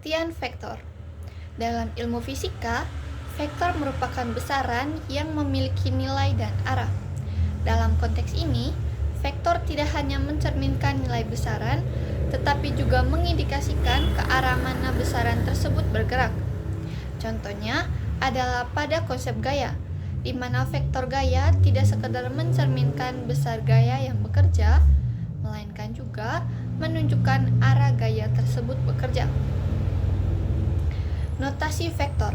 Pengertian vektor. Dalam ilmu fisika, vektor merupakan besaran yang memiliki nilai dan arah. Dalam konteks ini, vektor tidak hanya mencerminkan nilai besaran, tetapi juga mengindikasikan ke arah mana besaran tersebut bergerak. Contohnya adalah pada konsep gaya, di mana vektor gaya tidak sekedar mencerminkan besar gaya yang bekerja, melainkan juga menunjukkan arah gaya tersebut bekerja. Notasi vektor.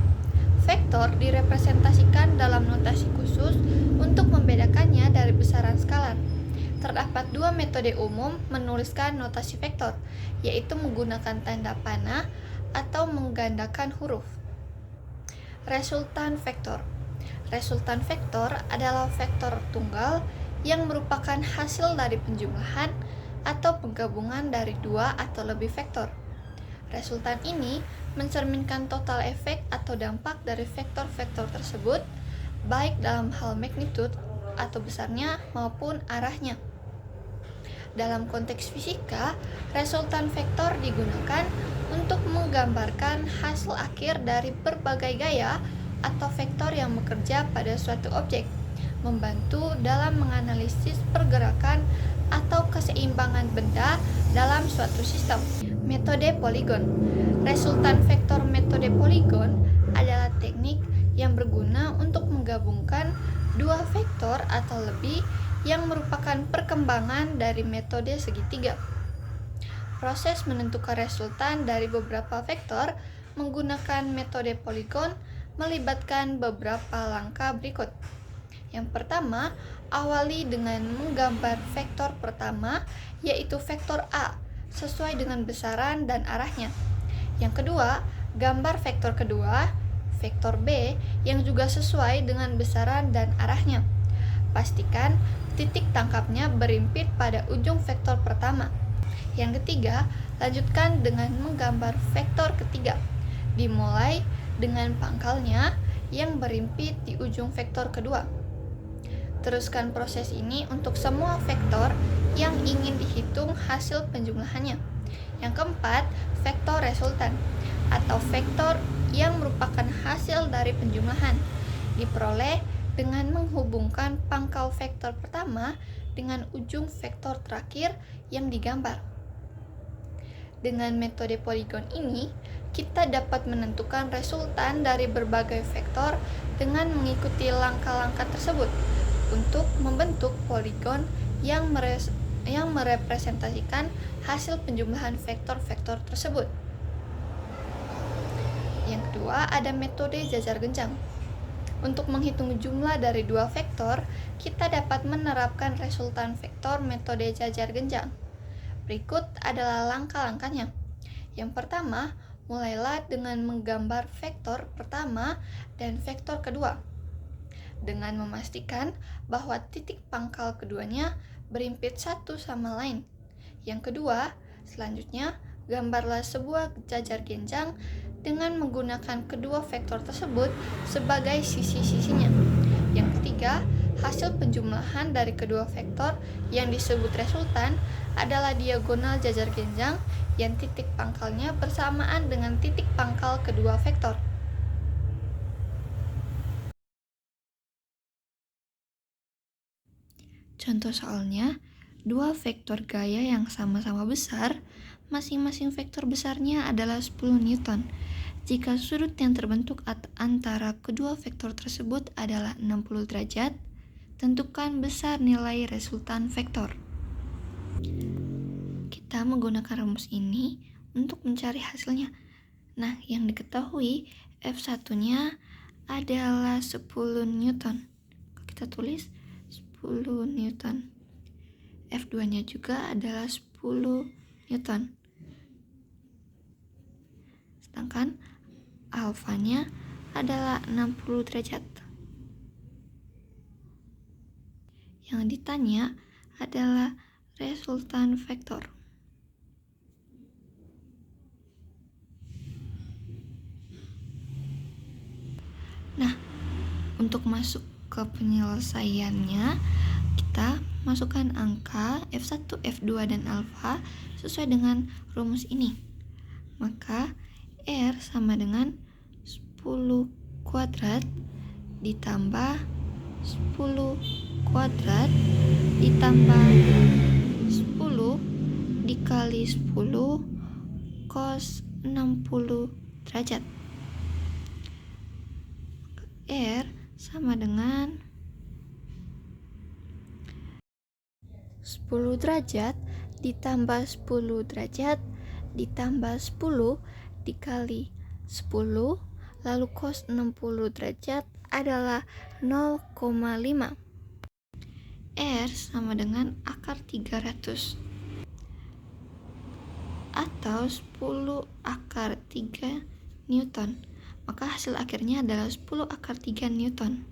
Vektor direpresentasikan dalam notasi khusus untuk membedakannya dari besaran skalar. Terdapat dua metode umum menuliskan notasi vektor, yaitu menggunakan tanda panah atau menggandakan huruf. Resultan vektor. Resultan vektor adalah vektor tunggal yang merupakan hasil dari penjumlahan atau penggabungan dari dua atau lebih vektor. Resultan ini mencerminkan total efek atau dampak dari vektor-vektor tersebut, baik dalam hal magnitude atau besarnya maupun arahnya. Dalam konteks fisika, resultan vektor digunakan untuk menggambarkan hasil akhir dari berbagai gaya atau vektor yang bekerja pada suatu objek, membantu dalam menganalisis pergerakan atau keseimbangan benda dalam suatu sistem. Metode poligon. Resultan vektor metode poligon adalah teknik yang berguna untuk menggabungkan dua vektor atau lebih yang merupakan perkembangan dari metode segitiga. Proses menentukan resultan dari beberapa vektor menggunakan metode poligon melibatkan beberapa langkah berikut. Yang pertama, awali dengan menggambar vektor pertama, yaitu vektor A, sesuai dengan besaran dan arahnya. Yang kedua, gambar vektor kedua, vektor B, yang juga sesuai dengan besaran dan arahnya. Pastikan titik tangkapnya berimpit pada ujung vektor pertama. Yang ketiga, lanjutkan dengan menggambar vektor ketiga. Dimulai dengan pangkalnya yang berimpit di ujung vektor kedua. Teruskan proses ini untuk semua vektor yang ingin dihitung hasil penjumlahannya. Yang keempat, vektor resultan atau vektor yang merupakan hasil dari penjumlahan diperoleh dengan menghubungkan pangkal vektor pertama dengan ujung vektor terakhir yang digambar. Dengan metode poligon ini, kita dapat menentukan resultan dari berbagai vektor dengan mengikuti langkah-langkah tersebut untuk membentuk poligon yang merepresentasikan hasil penjumlahan vektor-vektor tersebut. Yang kedua, ada metode jajar genjang. Untuk menghitung jumlah dari dua vektor, kita dapat menerapkan resultan vektor metode jajar genjang. Berikut adalah langkah-langkahnya. Yang pertama, mulailah dengan menggambar vektor pertama dan vektor kedua, dengan memastikan bahwa titik pangkal keduanya berimpit satu sama lain. Yang kedua, selanjutnya, gambarlah sebuah jajar genjang dengan menggunakan kedua vektor tersebut sebagai sisi-sisinya. Yang ketiga, hasil penjumlahan dari kedua vektor yang disebut resultan adalah diagonal jajar genjang yang titik pangkalnya bersamaan dengan titik pangkal kedua vektor. Contoh soalnya, dua vektor gaya yang sama-sama besar, masing-masing vektor besarnya adalah 10 Newton. Jika sudut yang terbentuk antara kedua vektor tersebut adalah 60 derajat, tentukan besar nilai resultan vektor. Kita menggunakan rumus ini untuk mencari hasilnya. Nah, yang diketahui F1-nya adalah 10 Newton. Kita tulis 10 Newton. F2-nya juga adalah 10 Newton. Sedangkan alfanya adalah 60 derajat. Yang ditanya adalah resultan vektor. Nah, untuk masuk ke penyelesaiannya, kita masukkan angka F1, F2, dan alfa sesuai dengan rumus ini. Maka sama dengan 10 kuadrat ditambah 10 kuadrat ditambah 10 dikali 10 cos 60 derajat. R sama dengan 10 derajat ditambah 10 derajat ditambah 10 dikali 10, lalu cos 60 derajat adalah 0,5. R sama dengan akar 300 atau 10 akar 3 Newton. Maka hasil akhirnya adalah 10 akar 3 Newton.